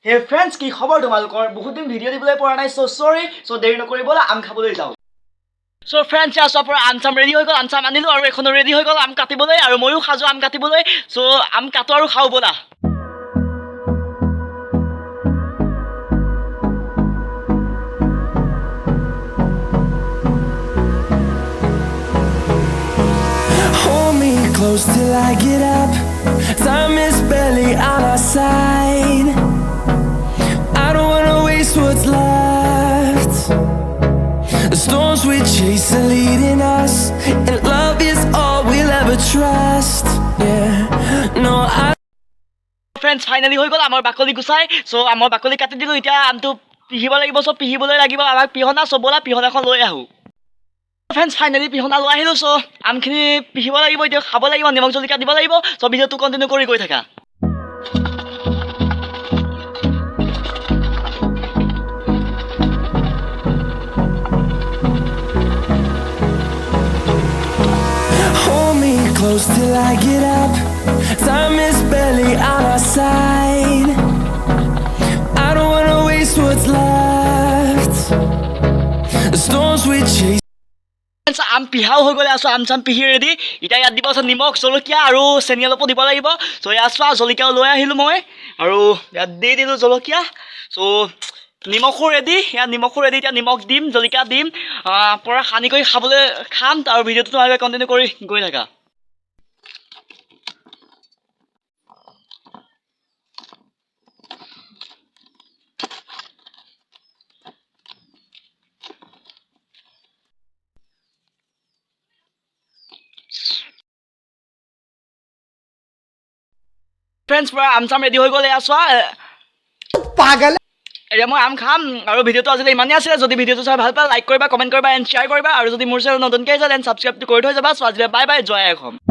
হে friends কি খবৰ তোমালোকৰ বহুত দিন ভিডিঅ' দিবলৈ পৰা নাই সো সৰি সো দেৰি নকৰি বলা আম খাবলৈ যাওঁ সো ফ্ৰেণ্ডছ আছৰ পৰা আম চাম ৰেডি হৈ গ'ল আম চাম আনিলোঁ আৰু এখনো ৰেডি হৈ গ'ল আম কাটিবলৈ আৰু ময়ো সাজো আম কাটিবলৈ সো আম কাটো আৰু খাওঁ বলা Close till I get up. Time is barely on our side. I don't wanna waste what's left. The storms we chase are leading us, and love is all we'll ever trust. Yeah, no, I. Friends, finally হৈ গ'ল আমাৰ বাকলি গুছাই so আমাৰ বাকলি কাটি দিলোঁ এতিয়া আমটো পিহিব লাগিব সো পিহিবলৈ লাগিব আমাক পিহনা সবলা পিহনাখন লৈ আহোঁ Friends, finally পিহনা লৈ আহিলোঁ সো আমখিনি পিহিব লাগিব এতিয়া খাব লাগিব নিমখ জলকীয়া দিব লাগিব সো ভিডিঅ'টো কণ্টিনিউ কৰি গৈ থাকা Hold me close till I get up. Time is barely on our side. I don't wanna waste what's left. The storms we chase. আম পিহাও হৈ গ'লে আছোঁ আম চাম পিহি ৰেডি এতিয়া ইয়াত দিব আছে নিমখ জলকীয়া আৰু চেনি অলপো দিব লাগিব চ' ইয়াত চোৱা জলকীয়াও লৈ আহিলোঁ মই আৰু ইয়াত দি দিলোঁ জলকীয়া চ' নিমখো ৰেডি ইয়াত নিমখো ৰেডি এতিয়া নিমখ দিম জলকীয়া দিম পৰা সানি কৰি খাবলৈ খাম আৰু ভিডিঅ'টো তোমালোকে কণ্টিনিউ কৰি গৈ থাকা ফ্ৰেণ্ডছ পৰা আম চাম ৰেডি হৈ গ'ল এয়া চোৱা পাগল এতিয়া মই আম খাম আৰু ভিডিঅ'টো আজিলৈ ইমানেই আছিলে যদি ভিডিঅ'টো চাই ভাল পায় লাইক কৰিবা কমেণ্ট কৰিবা এণ্ড শ্বেয়াৰ কৰিবা আৰু যদি মোৰ চেনেল নতুনকৈ আহিছা দেন ছাবস্ক্ৰাইবটো কৰি থৈ যাবা চ' আজিলৈ বাই বাই জয় অসম